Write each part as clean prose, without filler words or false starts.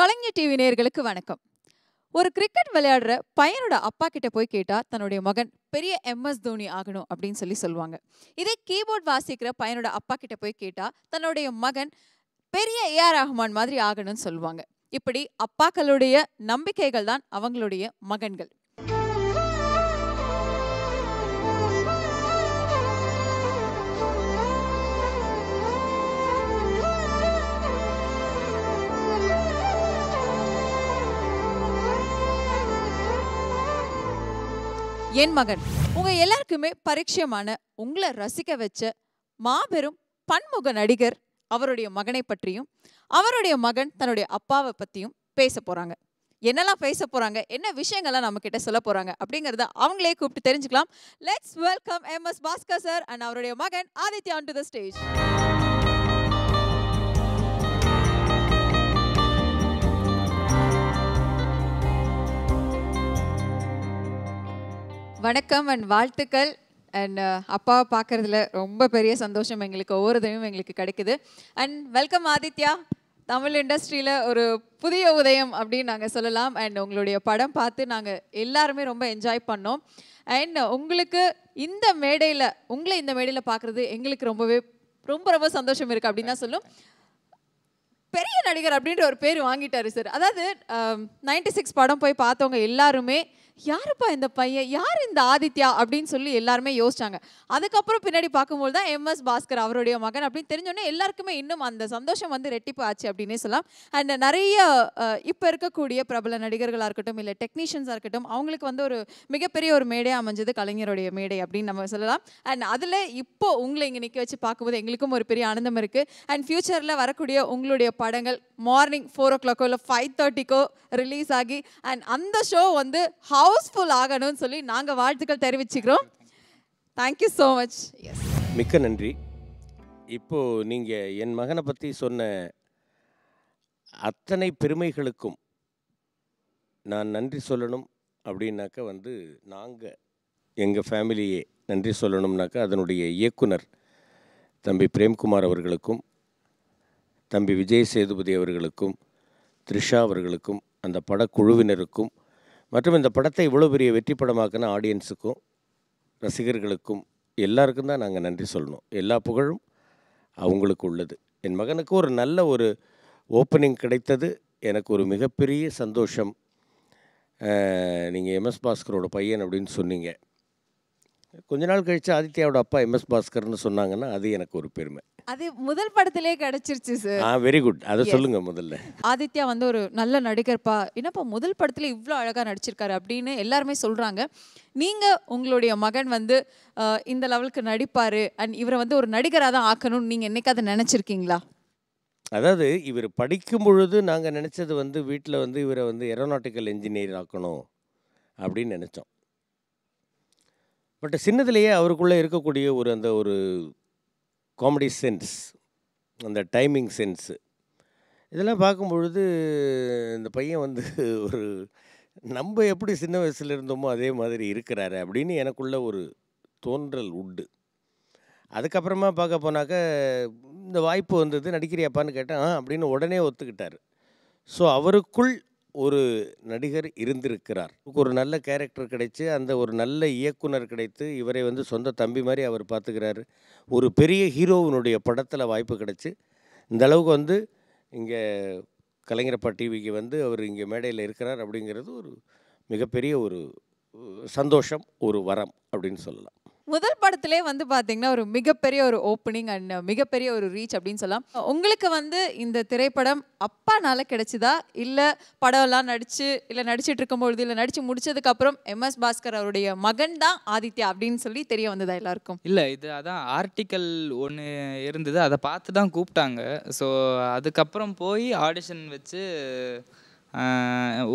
கலைஞர் TV நேயர்களுக்கு வணக்கம். ஒரு கிரிக்கெட் விளையாடுற பையனோட அப்பா கிட்ட போய் கேட்டா தன்னுடைய மகன் பெரிய எம்எஸ் தோனி ஆகணும் அப்படின்னு சொல்லுவாங்க. இதே கீபோர்ட் வாசிக்கிற பையனோட அப்பா கிட்ட போய் கேட்டா தன்னுடைய மகன் பெரிய ஏஆர் ரஹ்மான் மாதிரி ஆகணும்னு சொல்லுவாங்க. இப்படி அப்பாக்களுடைய நம்பிக்கைகள் தான் அவங்களுடைய மகன்கள். என் மகன் உங்க எல்லாருக்குமே பரிச்சயமான உங்களை ரசிக்க வச்ச மாபெரும் பன்முக நடிகர் அவருடைய மகனை பற்றியும் அவருடைய மகன் தன்னுடைய அப்பாவை பத்தியும் பேச போறாங்க. என்னெல்லாம் பேச போறாங்க, என்ன விஷயங்கள்லாம் நம்ம கிட்ட சொல்ல போறாங்க அப்படிங்கறத அவங்களே கூப்பிட்டு தெரிஞ்சுக்கலாம். Let's welcome MS Bhaskar sir and அவருடைய மகன் Aditya on to the stage. வணக்கம் அண்ட் வாழ்த்துக்கள். அண்ட் அப்பாவை பார்க்கறதுல ரொம்ப பெரிய சந்தோஷம் எங்களுக்கு ஒவ்வொரு தடவையும் எங்களுக்கு கிடைக்குது. And welcome Aditya. தமிழ் இண்டஸ்ட்ரியில் ஒரு புதிய உதயம் அப்படின்னு நாங்கள் சொல்லலாம். அண்ட் உங்களுடைய படம் பார்த்து நாங்கள் எல்லாருமே ரொம்ப என்ஜாய் பண்ணோம். அண்ட் உங்களுக்கு உங்களை இந்த மேடையில் பார்க்குறது எங்களுக்கு ரொம்ப ரொம்ப சந்தோஷம் இருக்குது அப்படின்னு தான் சொல்லும். பெரிய நடிகர் அப்படின்ற ஒரு பேர் வாங்கிட்டாரு சார். அதாவது 96 படம் போய் பார்த்தவங்க எல்லாருமே யாருப்பா இந்த பையன், யார் இந்த ஆதித்யா அப்படின்னு சொல்லி எல்லாருமே யோசிச்சாங்க. அதுக்கப்புறம் பின்னாடி பார்க்கும்போது தான் எம்எஸ் பாஸ்கர் அவருடைய மகன் அப்படின்னு தெரிஞ்சோடனே எல்லாருக்குமே இன்னும் அந்த சந்தோஷம் ரெட்டிப்பு ஆச்சு அப்படின்னே சொல்லலாம். அண்ட் நிறைய இப்போ இருக்கக்கூடிய பிரபல நடிகர்களாக இருக்கட்டும் இல்லை டெக்னீஷியன்ஸாக இருக்கட்டும் அவங்களுக்கு ஒரு மிகப்பெரிய ஒரு மேடையாக அமைஞ்சது கலைஞருடைய மேடை அப்படின்னு நம்ம சொல்லலாம். அண்ட் அதில் இப்போ உங்களை இங்கே நிற்க வச்சு பார்க்கும்போது எங்களுக்கும் ஒரு பெரிய ஆனந்தம் இருக்குது. அண்ட் ஃபியூச்சரில் வரக்கூடிய உங்களுடைய படங்கள் மார்னிங் 4 o'clock இல்லை 5:30 ரிலீஸ் ஆகி அண்ட் அந்த ஷோ ஹவுஸ்ஃபுல் ஆகணும்னு சொல்லி நாங்கள் வாழ்த்துக்கள் தெரிவிச்சுக்கிறோம். Thank you so much. எஸ், மிக்க நன்றி. இப்போது நீங்கள் என் மகனை பற்றி சொன்ன அத்தனை பெருமைகளுக்கும் நான் நன்றி சொல்லணும் அப்படின்னாக்கா நாங்கள் எங்கள் ஃபேமிலியே நன்றி சொல்லணும்னாக்கா அதனுடைய இயக்குனர் தம்பி பிரேம்குமார் அவர்களுக்கும் தம்பி விஜய் சேதுபதி அவர்களுக்கும் த்ரிஷா அவர்களுக்கும் அந்த படக்குழுவினருக்கும் மற்றும் இந்த படத்தை இவ்வளோ பெரிய வெற்றி படமாக்கின ஆடியன்ஸுக்கும் ரசிகர்களுக்கும் எல்லாருக்கும் தான் நாங்கள் நன்றி சொல்லணும். எல்லா புகழும் அவங்களுக்கு உள்ளது. என் மகனுக்கு ஒரு நல்ல ஒரு ஓப்பனிங் கிடைத்தது எனக்கு ஒரு மிகப்பெரிய சந்தோஷம். நீங்கள் எம்எஸ் பாஸ்கரோட பையன் அப்படின்னு சொன்னீங்க. கொஞ்ச நாள் கழித்து ஆதித்யாவோட அப்பா எம்எஸ் பாஸ்கர்னு சொன்னாங்கன்னா அது எனக்கு ஒரு பெருமை. அது முதல் படத்திலே கிடைச்சிருச்சு சார். Very good. அதை சொல்லுங்க முதல்ல. ஆதித்யா ஒரு நல்ல நடிகர்ப்பா, என்னப்பா முதல் படத்துல இவ்வளோ அழகா நடிச்சிருக்காரு அப்படின்னு எல்லாருமே சொல்றாங்க. நீங்க உங்களுடைய மகன் இந்த லெவலுக்கு நடிப்பாரு அண்ட் இவரை ஒரு நடிகராக தான் ஆக்கணும்னு நீங்க என்னைக்காவது நினைச்சிருக்கீங்களா? அதாவது இவர் படிக்கும் பொழுது நாங்கள் நினச்சது வீட்டில் இவரை ஏரோநாட்டிக்கல் இன்ஜினியர் ஆக்கணும் அப்படின்னு நினச்சோம். பட் சின்னதுலேயே அவருக்குள்ளே இருக்கக்கூடிய அந்த ஒரு காமெடி சென்ஸ், அந்த டைமிங் சென்ஸு இதெல்லாம் பார்க்கும்பொழுது இந்த பையன் ஒரு நம்ம எப்படி சின்ன வயசில் இருந்தோமோ அதே மாதிரி இருக்கிறாரு அப்படின்னு எனக்குள்ள ஒரு தோன்றல் உண்டு. அதுக்கப்புறமா பார்க்க போனாக்க இந்த வாய்ப்பு வந்தது, நடிக்கிறியாப்பான்னு கேட்டேன் அப்படின்னு உடனே ஒத்துக்கிட்டார். ஸோ அவருக்குள் ஒரு நடிகர் இருந்திருக்கிறார். ஒரு நல்ல கேரக்டர் கிடைச்சி அந்த ஒரு நல்ல இயக்குனர் கிடைத்து இவரை சொந்த தம்பி மாதிரி அவர் பார்த்துக்கிறாரு. ஒரு பெரிய ஹீரோவினுடைய படத்தில் வாய்ப்பு கிடைச்சி இந்த அளவுக்கு இங்கே கலைஞரப்பா டிவிக்கு அவர் இங்கே மேடையில் இருக்கிறார் அப்படிங்கிறது ஒரு மிகப்பெரிய ஒரு சந்தோஷம், ஒரு வரம் அப்படின்னு சொல்லலாம். முதல் படத்திலே பார்த்தீங்கன்னா ஒரு மிகப்பெரிய ஒரு ஓப்பனிங் அண்ட் மிகப்பெரிய ஒரு ரீச் அப்படின்னு சொல்லலாம். உங்களுக்கு இந்த திரைப்படம் அப்பானால கிடைச்சதா இல்லை படம்லாம் நடிச்சிட்டு இருக்கும்பொழுது இல்லை நடிச்சு முடிச்சதுக்கு அப்புறம் எம்எஸ் பாஸ்கர் அவருடைய மகன் தான் ஆதித்யா அப்படின்னு சொல்லி தெரிய வந்ததா எல்லாருக்கும்? இல்லை, இது அதான் ஆர்டிக்கல் ஒன்று இருந்தது, அதை பார்த்து தான் கூப்பிட்டாங்க. ஸோ அதுக்கப்புறம் போய் ஆடிஷன் வச்சு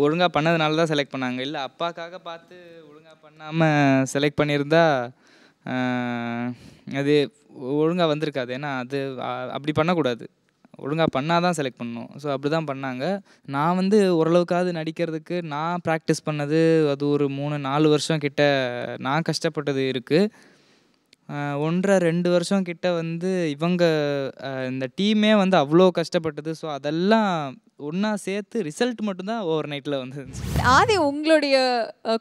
ஒழுங்காக பண்ணதுனால தான் செலக்ட் பண்ணாங்க. இல்லை அப்பாக்காக பார்த்து ஒழுங்காக பண்ணாமல் செலக்ட் பண்ணியிருந்தா அது ஒழுங்காக வந்திருக்காது. ஏன்னா அது அப்படி பண்ணக்கூடாது, ஒழுங்காக பண்ணால் தான் செலக்ட் பண்ணணும். ஸோ அப்படி தான் பண்ணாங்க. நான் ஓரளவுக்காவது நடிக்கிறதுக்கு நான் ப்ராக்டிஸ் பண்ணது அது ஒரு 3-4 வருஷம் கிட்ட நான் கஷ்டப்பட்டது இருக்குது. 1.5-2 வருஷம் கிட்ட வந்து இவங்க இந்த டீமே வந்து அவ்வளோ கஷ்டப்பட்டது. ஸோ அதெல்லாம் ஒன்றா சேர்த்து ரிசல்ட் மட்டும்தான் ஓவர் நைட்டில் வந்து ஆதி உங்களுடைய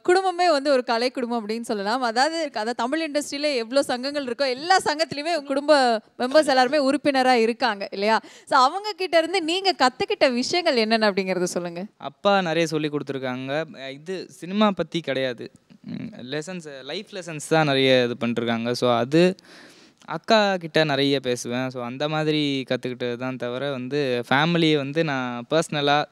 குடும்பமே வந்து ஒரு கலை குடும்பம் அப்படின்னு சொல்லலாம். அதாவது தமிழ் இண்டஸ்ட்ரியில எவ்வளோ சங்கங்கள் இருக்கோ எல்லா சங்கத்திலையுமே குடும்ப மெம்பர்ஸ் எல்லாருமே உறுப்பினராக இருக்காங்க இல்லையா? ஸோ அவங்க கிட்ட இருந்து நீங்க கத்துக்கிட்ட விஷயங்கள் என்னென்ன அப்படிங்கறத சொல்லுங்க. அப்பா நிறைய சொல்லி கொடுத்துருக்காங்க. இது சினிமா பற்றி கிடையாது, லெசன்ஸ், லைஃப் லெசன்ஸ் தான் நிறைய இது பண்ணிருக்காங்க. ஸோ அது அக்கா கிட்ட நிறைய பேசுவேன். ஸோ அந்த மாதிரி கற்றுக்கிட்டது தான் தவிர வந்து ஃபேமிலியை வந்து நான் பர்சனலாக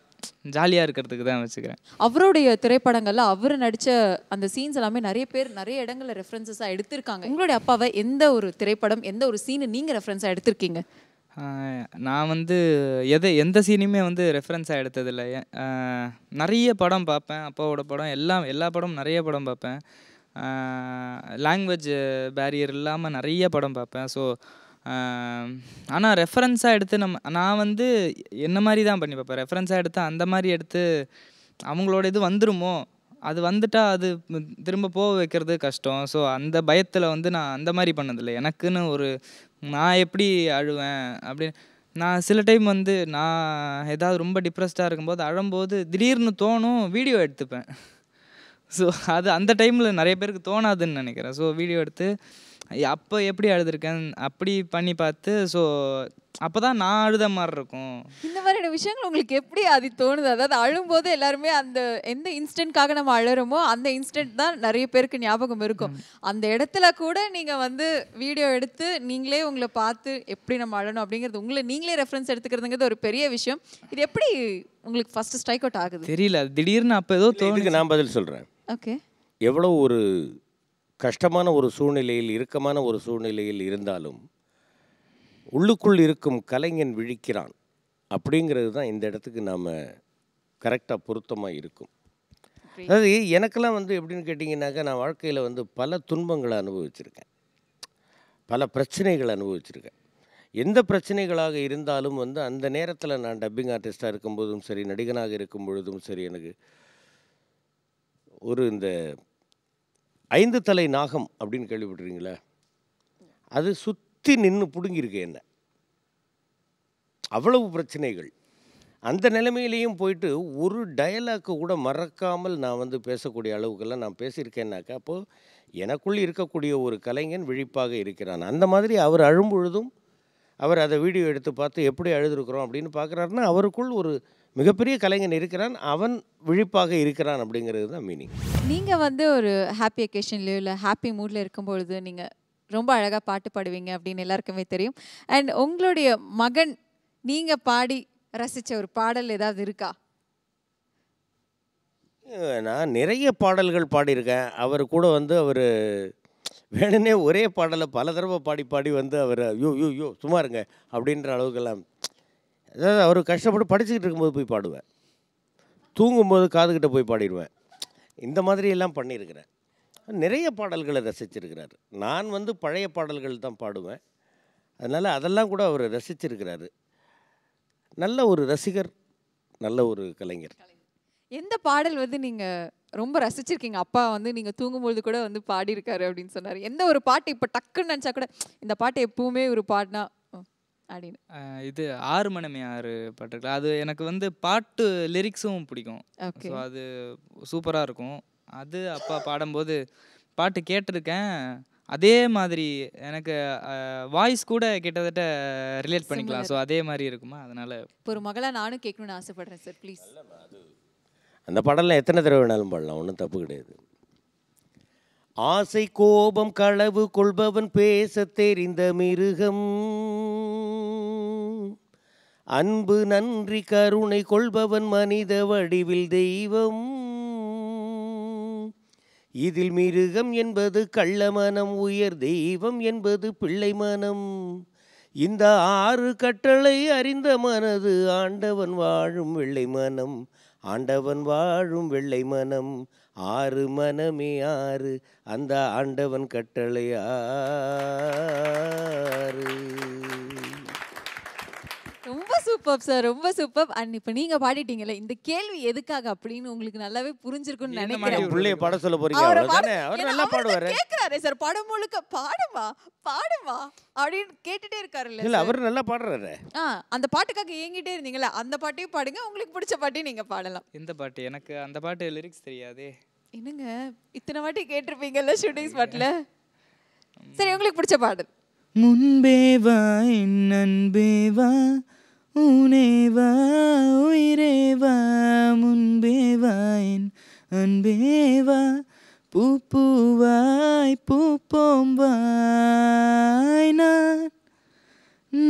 ஜாலியாக இருக்கிறதுக்கு தான் வச்சுக்கிறேன். அவருடைய திரைப்படங்கள்ல அவர் நடித்த அந்த சீன்ஸ் எல்லாமே நிறைய பேர் நிறைய இடங்களில் ரெஃபரன்சஸாக எடுத்திருக்காங்க. உங்களுடைய அப்பாவை எந்த ஒரு திரைப்படம் எந்த ஒரு சீனு நீங்கள் ரெஃபரன்ஸாக எடுத்திருக்கீங்க? நான் வந்து எந்த சீனுமே வந்து ரெஃபரன்ஸாக எடுத்ததில்லை. நிறைய படம் பார்ப்பேன், அப்பாவோட படம் எல்லா படமும் நிறைய படம் பார்ப்பேன். லாங்குவேஜ் பேரியர் இல்லாமல் நிறைய படம் பார்ப்பேன். ஸோ ஆனால் ரெஃபரன்ஸாக எடுத்து நான் வந்து என்ன மாதிரி தான் பண்ணி பார்ப்பேன். ரெஃபரன்ஸாக எடுத்து அந்த மாதிரி எடுத்து அவங்களோட இது வந்துருமோ, அது வந்துட்டால் அது திரும்ப போக வைக்கிறது கஷ்டம். ஸோ அந்த பயத்தில் வந்து நான் அந்த மாதிரி பண்ணதில்லை. எனக்குன்னு நான் எப்படி அழுவேன் அப்படின்னு நான் சில டைம் வந்து நான் ஏதாவது ரொம்ப டிப்ரெஸ்டாக இருக்கும்போது அழும்போது திடீர்னு தோணும், வீடியோ எடுத்துப்பேன். ஸோ அது அந்த டைமில் நிறைய பேருக்கு தோணாதுன்னு நினைக்கிறேன். ஸோ வீடியோ எடுத்து அப்போ எப்படி அழுதுருக்கேன் அப்படி பண்ணி பார்த்து, ஸோ அப்போ தான் நான் அழுத மாதிரி இருக்கும். இந்த மாதிரியான விஷயங்கள் உங்களுக்கு எப்படி அது தோணுது? அதாவது அழும்போது எல்லாருமே அந்த எந்த இன்ஸ்டன்ட்காக நம்ம அழுறோமோ அந்த இன்ஸ்டன்ட் தான் நிறைய பேருக்கு ஞாபகம் இருக்கும். அந்த இடத்துல கூட நீங்கள் வந்து வீடியோ எடுத்து நீங்களே உங்களை பார்த்து எப்படி நம்ம அழணும் அப்படிங்கிறது நீங்களே ரெஃபரன்ஸ் எடுத்துக்கிறதுங்கிறது ஒரு பெரிய விஷயம். இது எப்படி உங்களுக்கு ஃபர்ஸ்ட் ஸ்ட்ரைக் அவுட் ஆகுது? தெரியல, திடீர்னு அப்போ ஏதோ தோணுது. நான் பதில் சொல்கிறேன். ஓகே. எவ்வளோ ஒரு கஷ்டமான ஒரு சூழ்நிலையில், இறுக்கமான ஒரு சூழ்நிலையில் இருந்தாலும் உள்ளுக்குள் இருக்கும் கலைஞன் விழிக்கிறான் அப்படிங்கிறது தான் இந்த இடத்துக்கு நாம் கரெக்டாக பொருத்தமாக இருக்கும். அதாவது எனக்கெல்லாம் வந்து எப்படின்னு கேட்டிங்கன்னாக்கா, நான் வாழ்க்கையில் வந்து பல துன்பங்களை அனுபவிச்சிருக்கேன், பல பிரச்சனைகளை அனுபவிச்சிருக்கேன். எந்த பிரச்சனைகளாக இருந்தாலும் வந்து அந்த நேரத்தில் நான் டப்பிங் ஆர்டிஸ்டாக இருக்கும்போதும் சரி, நடிகனாக இருக்கும் பொழுதும் சரி, எனக்கு இந்த 5 தலை நாகம் அப்படின்னு கேள்விப்பட்டிருக்கீங்களா? அது சுற்றி நின்று பிடுங்கியிருக்கேன் என்ன. அவ்வளவு பிரச்சனைகள். அந்த நிலைமையிலையும் போயிட்டு ஒரு டயலாக்கு கூட மறக்காமல் நான் வந்து பேசக்கூடிய அளவுக்கெல்லாம் நான் பேசியிருக்கேன்னாக்கா, அப்போது எனக்குள் இருக்கக்கூடிய ஒரு கலைஞன் விழிப்பாக இருக்கிறான். அந்த மாதிரி அவர் அழும்பொழுதும் அவர் அதை வீடியோ எடுத்து பார்த்து எப்படி அழுதுருக்குறோம் அப்படின்னு பார்க்குறாருன்னா, அவருக்குள் ஒரு மிகப்பெரிய கலைஞன் இருக்கிறான், அவன் விழிப்பாக இருக்கிறான் அப்படிங்கிறது தான் மீனிங். நீங்கள் வந்து ஒரு ஹாப்பி அக்கேஷன்லையோ இல்லை ஹாப்பி மூடில் இருக்கும்பொழுது நீங்கள் ரொம்ப அழகாக பாட்டு பாடுவீங்க அப்படின்னு எல்லாருக்குமே தெரியும். அண்ட் உங்களுடைய மகன் நீங்கள் பாடி ரசித்த ஒரு பாடல் ஏதாவது இருக்கா? நான் நிறைய பாடல்கள் பாடியிருக்கேன். அவர் கூட வந்து அவர் வேணுன்னே ஒரே பாடலை பல தடவை பாடி வந்து அவர் யோ சும்மா இருங்க அப்படின்ற அளவுக்கெல்லாம், அதாவது அவர் கஷ்டப்பட்டு படிச்சுக்கிட்டு இருக்கும்போது போய் பாடுவேன், தூங்கும்போது காதுகிட்ட போய் பாடிடுவேன். இந்த மாதிரி எல்லாம் பண்ணியிருக்கிறேன். நிறைய பாடல்களை ரசிச்சிருக்கிறார். நான் வந்து பழைய பாடல்கள் தான் பாடுவேன். அதனால் அதெல்லாம் கூட அவர் ரசிச்சிருக்கிறாரு. நல்ல ஒரு ரசிகர், நல்ல ஒரு கலைஞர். எந்த பாடல் வந்து நீங்கள் ரொம்ப ரசிச்சிருக்கீங்க? அப்பா வந்து நீங்கள் தூங்கும்பொழுது கூட வந்து பாடியிருக்காரு அப்படின்னு சொன்னார். எந்த ஒரு பாட்டு இப்போ டக்குன்னு நினச்சா கூட இந்த பாட்டு எப்பவுமே ஒரு பாடினா அப்படின்னு? இது 6 மணி 6 பாட்டு, அது எனக்கு வந்து பாட்டு லிரிக்ஸும் பிடிக்கும். ஸோ அது சூப்பராக இருக்கும். அது அப்பா பாடும்போது பாட்டு கேட்டிருக்கேன். அதே மாதிரி எனக்கு வாய்ஸ் கூட கிட்டத்தட்ட ரிலேட் பண்ணிக்கலாம். ஸோ அதே மாதிரி இருக்குமா, அதனால் ஒரு மகளாக நானும் கேட்கணும்னு ஆசைப்படுறேன் சார், ப்ளீஸ். அந்த பாடலாம் எத்தனை தடவை வேணாலும் பாடலாம், ஒன்றும் தப்பு கிடையாது. ஆசை கோபம் களவு கொள்பவன் பேச தெரிந்த மிருகம், அன்பு நன்றி கருணை கொள்பவன் மனித வடிவில் தெய்வம். இதில் மிருகம் என்பது கள்ள மனம், உயர் தெய்வம் என்பது பிள்ளை மனம். இந்த 6 கட்டளை அறிந்த மனது ஆண்டவன் வாழும் வெள்ளை மனம், ஆண்டவன் வாழும் வெள்ளை மனம். 6 மனமே 6, அந்த ஆண்டவன் கட்டளை 6. ரொம்ப சூப்பர் சார், ரொம்ப சூப்பர். அண்ட் இப்போ நீங்க பாடிட்டீங்கல்ல, இந்த கேள்வி எதுக்காக அப்படின்னு உங்களுக்கு நல்லாவே புரிஞ்சிருக்கும்னு நினைக்கிறேன். பிள்ளைய பாட சொல்ல போறீங்க அவரை அவ்வளவுதானே? அவர் நல்லா பாடுவாரு. கேக்குறாரு சார், படம் முழுக்க பாடுமா பாடுமா அப்படின்னு கேட்டுட்டே இருக்காருல்ல. இல்ல அவர் நல்லா பாடுறாரு. அந்த பாட்டுக்காக ஏங்கிட்டே இருந்தீங்கல்ல, அந்த பாட்டையும் பாடுங்க, உங்களுக்கு பிடிச்ச பாட்டையும் நீங்க பாடலாம். எந்த பாட்டு? எனக்கு அந்த பாட்டு லிரிக்ஸ் தெரியாதே. என்னங்க இத்தனை வாட்டி கேட்டிருப்பீங்கல்ல ஷூட்டிங் ஸ்பாட்ல. சரி, உங்களுக்கு பிடிச்ச பாடல். முன்பே வா என் அன்பே வா, ஊனே வா உயிரே வா, முன்பே வா என் அன்பே வா, பூ பூவாய் பூப்போம் வாய், நான்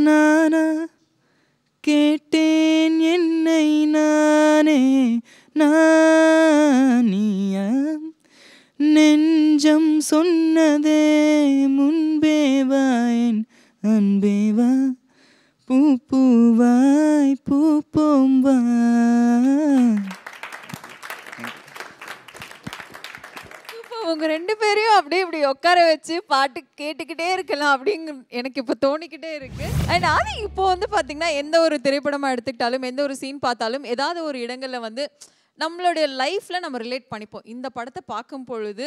நானா கேட்டேன் என்னை நானே, நானியா நெஞ்சம் சொன்னதே, முன்பே வா என் அன்பே வா, பூ பூவாய் பூப்போம் வா. உங்க ரெண்டு பேரையும் அப்படியே இப்படி உட்கார வச்சு பாட்டு கேட்டுக்கிட்டே இருக்கலாம் அப்படிங்க எனக்கு இப்போ தோணிக்கிட்டே இருக்கு. அண்ட் அது இப்போ வந்து பார்த்தீங்கன்னா எந்த ஒரு திரைப்படமா எடுத்துக்கிட்டாலும் எந்த ஒரு சீன் பார்த்தாலும் ஏதாவது ஒரு இடங்கள்ல வந்து நம்மளுடைய லைஃப்ல நம்ம ரிலேட் பண்ணிப்போம். இந்த படத்தை பார்க்கும் பொழுது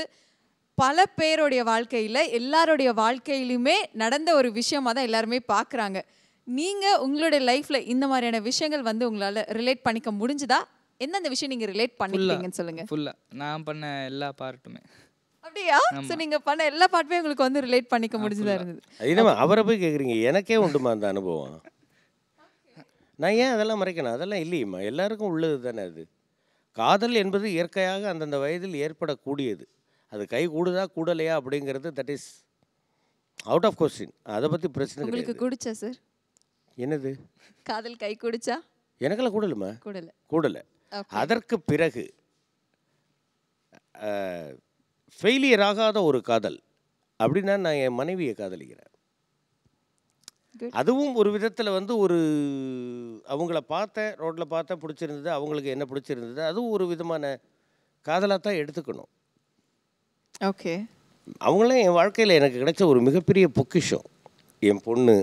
பல பேருடைய வாழ்க்கையில எல்லாருடைய வாழ்க்கையிலுமே நடந்த ஒரு விஷயமா தான் எல்லாருமே பார்க்குறாங்க. நீங்க உங்களுடைய லைஃப்ல இந்த மாதிரியான விஷயங்கள் வந்து உங்களால ரிலேட் பண்ணிக்க முடிஞ்சுதா? எந்தெந்த விஷயம் நீங்க ரிலேட் பண்ணிக்கிட்டீங்கன்னு சொல்லுங்க. ஃபுல்லா நான் பண்ண எல்லா பார்ட்டுமே. அப்படியா? சோ நீங்க பண்ண எல்லா பாட்டுமே உங்களுக்கு வந்து ரிலேட் பண்ணிக்க முடிஞ்சதா இருந்தது. என்னமா அவரை போய் கேக்குறீங்க? எனக்கே உண்டுமா அந்த அனுபவம். நான் ஏன் அதெல்லாம் மறைக்கணும்? அதெல்லாம் இல்லையம்மா, எல்லாருக்கும் உள்ளது தானே அது. காதல் என்பது இயற்கையாக அந்தந்த வயதில் ஏற்படக்கூடியது. அது கை கூடுதா கூடலையா அப்படிங்கிறது that is out of question. அதை பற்றி பிரச்சனை உங்களுக்கு கிடையாது. கூடுச்சா சார்? என்னது காதல் கை கூடுச்சா? எனக்கெல்லாம் கூடலுமா? கூடல. கூடலை. அதற்கு பிறகு ஃபெயிலியர் ஆகாத ஒரு காதல் அப்படின்னா நான் என் மனைவியை காதலிக்கிறேன். அதுவும் ஒரு விதத்தில் வந்து ஒரு அவங்கள பார்த்தேன், ரோட்டில் பார்த்தேன், பிடிச்சிருந்தது, அவங்களுக்கு என்ன பிடிச்சிருந்தது, அதுவும் ஒரு விதமான காதலாக தான் எடுத்துக்கணும். ஓகே. அவங்களாம் என் வாழ்க்கையில் எனக்கு கிடைச்ச ஒரு மிகப்பெரிய பொக்கிஷம். என் பொண்ணு,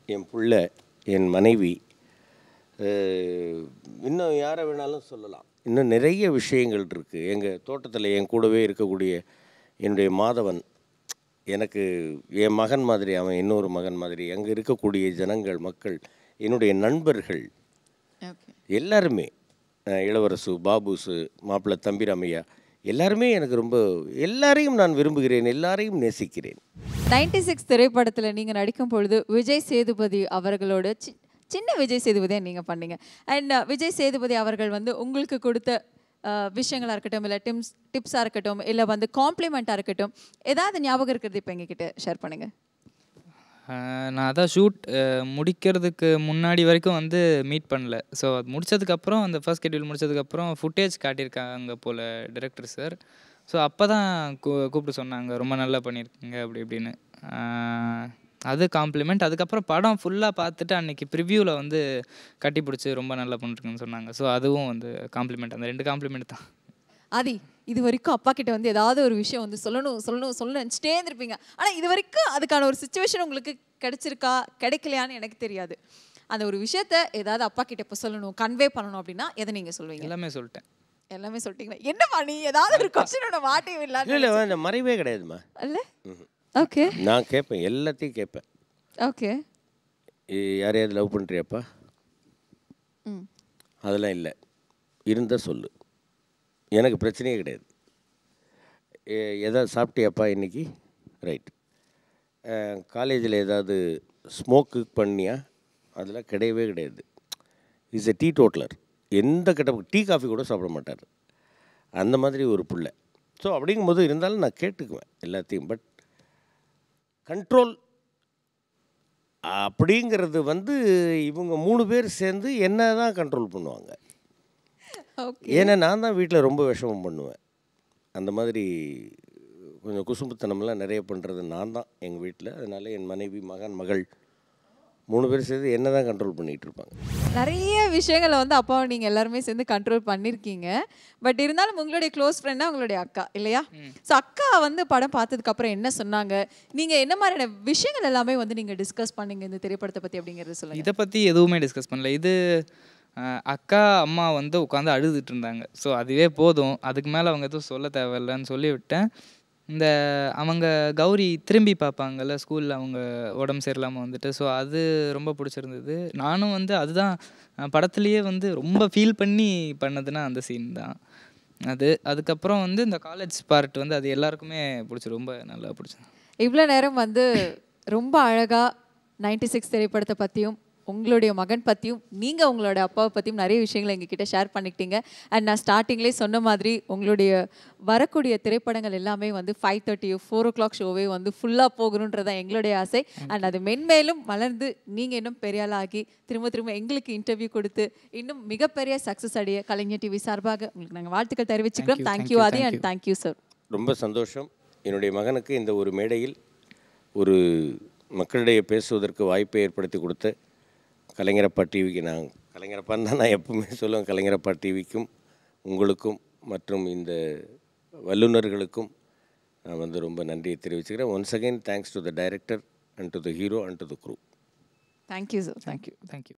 என் பிள்ளை, என் மனைவி, இன்னும் யாரை வேணாலும் சொல்லலாம். இன்னும் நிறைய விஷயங்கள் இருக்குது. எங்கள் தோட்டத்தில் என் கூடவே இருக்கக்கூடிய என்னுடைய மாதவன் எனக்கு என் மகன் மாதிரி, அவன் இன்னொரு மகன் மாதிரி. அங்கே இருக்கக்கூடிய ஜனங்கள், மக்கள், என்னுடைய நண்பர்கள் எல்லாருமே, இளவரசு, பாபுசு, மாப்பிள்ளை தம்பிராமையா, எல்லாருமே எனக்கு ரொம்ப, எல்லாரையும் நான் விரும்புகிறேன், எல்லாரையும் நேசிக்கிறேன். 96 திரைப்படத்தில் நீங்கள் நடிக்கும் பொழுது விஜய் சேதுபதி அவர்களோட சின்ன விஜய் சேதுபதியை நீங்கள் பண்ணீங்க. அண்ட் விஜய் சேதுபதி அவர்கள் வந்து உங்களுக்கு கொடுத்த விஷயங்களாக இருக்கட்டும், இல்லை டிப்ஸாக இருக்கட்டும், இல்லை வந்து காம்ப்ளிமெண்ட்டாக இருக்கட்டும், ஏதாவது ஞாபகம் இருக்கிறது இப்போ எங்ககிட்ட ஷேர் பண்ணுங்கள். நான் அதான் ஷூட் முடிக்கிறதுக்கு முன்னாடி வரைக்கும் வந்து மீட் பண்ணல. ஸோ அது முடித்ததுக்கப்புறம், அந்த ஃபர்ஸ்ட் ஷெட்யூல் முடித்ததுக்கப்புறம் ஃபுட்டேஜ் காட்டியிருக்காங்க போல் டைரக்டர் சார். ஸோ அப்போ தான் கூப்பிட்டு சொன்னாங்க, ரொம்ப நல்லா பண்ணியிருக்கீங்க அப்படி இப்படின்னு. அது காம்ப்ளிமெண்ட். அதுக்கப்புறம் படம் ஃபுல்லாக பார்த்துட்டு அன்றைக்கி ப்ரிவ்யூவில் வந்து கட்டி பிடிச்சி ரொம்ப நல்லா பண்ணிருக்குன்னு சொன்னாங்க. ஸோ அதுவும் வந்து காம்ப்ளிமெண்ட். அந்த 2 காம்ப்ளிமெண்ட் தான். ஆதி, இது வரைக்கும் அப்பா கிட்ட வந்து ஏதாவது ஒரு விஷயம் வந்து சொல்லணும் நினச்சிட்டே இருந்திருப்பீங்க. ஆனால் இது வரைக்கும் அதுக்கான ஒரு சிச்சுவேஷன் உங்களுக்கு கிடைச்சிருக்கா கிடைக்கலையான்னு எனக்கு தெரியாது. அந்த ஒரு விஷயத்த ஏதாவது அப்பா கிட்ட இப்போ சொல்லணும், கன்வே பண்ணணும் அப்படின்னா எதை நீங்கள் சொல்லுவீங்க? எல்லாமே சொல்லிட்டேன். எல்லாமே சொல்லிட்டீங்களா? என்னம்மா நீ ஏதாவது ஒரு கொஸ்டினோட மாட்டே இல்லை? இல்லை, அந்த மறைவே கிடையாதுமா. இல்லை. ஓகே. நான் கேட்பேன், எல்லாத்தையும் கேட்பேன். ஓகே. யாரையாவது லவ் பண்ணுறியாப்பா? அதெல்லாம் இல்லை, இருந்தால் சொல்லு, எனக்கு பிரச்சனையே கிடையாது. எதாவது சாப்பிட்டியாப்பா இன்றைக்கி? ரைட். காலேஜில் ஏதாவது ஸ்மோக்கு பண்ணியா? அதெல்லாம் கிடையவே கிடையாது. Is a tea totaller. எந்த கெட்ட டீ காஃபி கூட சாப்பிட மாட்டார். அந்த மாதிரி ஒரு பிள்ளை. ஸோ அப்படிங்கும்போது இருந்தாலும் நான் கேட்டுக்குவேன் எல்லாத்தையும். பட் கண்ட்ரோல் அப்படிங்கிறது வந்து இவங்க 3 பேர் சேர்ந்து என்ன தான் கண்ட்ரோல் பண்ணுவாங்க. ஏன்னா நான் தான் வீட்டில் ரொம்ப விஷமம் பண்ணுவேன். அந்த மாதிரி கொஞ்சம் குசும்புத்தனம்லாம் நிறைய பண்ணுறது நான் தான் எங்கள் வீட்டில். அதனால் என் மனைவி, மகன், மகள் 3 பேரும் சேர்ந்து என்ன தான் கண்ட்ரோல் பண்ணிகிட்டு இருப்பாங்க. நிறைய விஷயங்களை வந்து அப்பாவை நீங்கள் எல்லாருமே சேர்ந்து கண்ட்ரோல் பண்ணியிருக்கீங்க. பட் இருந்தாலும் உங்களுடைய க்ளோஸ் ஃப்ரெண்டாக உங்களுடைய அக்கா இல்லையா? ஸோ அக்கா வந்து படம் பார்த்ததுக்கப்புறம் என்ன சொன்னாங்க? நீங்கள் என்ன மாதிரியான விஷயங்கள் எல்லாமே வந்து நீங்கள் டிஸ்கஸ் பண்ணீங்க இந்த திரைப்படத்தை பற்றி அப்படிங்கிறத சொல்லுங்கள். இதை பற்றி எதுவுமே டிஸ்கஸ் பண்ணல. இது அக்கா அம்மா வந்து உட்காந்து அழுதுட்டு இருந்தாங்க. ஸோ அதுவே போதும், அதுக்கு மேலே அவங்க எதுவும் சொல்ல தேவையில்லைன்னு சொல்லி விட்டேன். இந்த அவங்க கௌரி திரும்பி பார்ப்பாங்கல்ல ஸ்கூலில், அவங்க உடம்பு சரியில்லாமல் வந்துட்டு, ஸோ அது ரொம்ப பிடிச்சிருந்தது. நானும் வந்து அதுதான் படத்துலேயே வந்து ரொம்ப ஃபீல் பண்ணி பண்ணதுன்னா அந்த சீன் தான் அதுக்கப்புறம் வந்து இந்த காலேஜ் பார்ட் வந்து அது எல்லாருக்குமே பிடிச்சி ரொம்ப நல்லா பிடிச்சது. இவ்வளோ நேரம் வந்து ரொம்ப அழகாக 96 திரைப்படத்தை பற்றியும் உங்களுடைய மகன் பற்றியும் நீங்கள் உங்களோட அப்பாவை பற்றியும் நிறைய விஷயங்களை எங்ககிட்ட ஷேர் பண்ணிக்கிட்டீங்க. அண்ட் நான் ஸ்டார்டிங்லேயே சொன்ன மாதிரி உங்களுடைய வரக்கூடிய திரைப்படங்கள் எல்லாமே வந்து 5:30 4 o'clock ஷோவே வந்து ஃபுல்லாக போகணுன்றதான் எங்களுடைய ஆசை. அண்ட் அது மென்மேலும் வளர்ந்து நீங்கள் இன்னும் பெரிய ஆளாகி திரும்ப எங்களுக்கு இன்டர்வியூ கொடுத்து இன்னும் மிகப்பெரிய சக்ஸஸ் அடைய கலைஞர் டிவி சார்பாக உங்களுக்கு நாங்கள் வாழ்த்துக்கள் தெரிவிச்சுக்கிறோம். Thank you Aadhi and thank you sir. ரொம்ப சந்தோஷம். என்னுடைய மகனுக்கு இந்த ஒரு மேடையில் ஒரு மக்களிடையே பேசுவதற்கு வாய்ப்பை ஏற்படுத்தி கொடுத்த கலைஞரப்பா டிவிக்கு, நான் கலைஞரப்பான்னு தான் நான் எப்பவுமே சொல்லுவேன், கலைஞரப்பா டிவிக்கும் உங்களுக்கும் மற்றும் இந்த வல்லுநர்களுக்கும் நான் வந்து ரொம்ப நன்றியை தெரிவிச்சுக்கிறேன். Once again thanks to the director and to the hero and to the crew. Thank you sir. Thank you.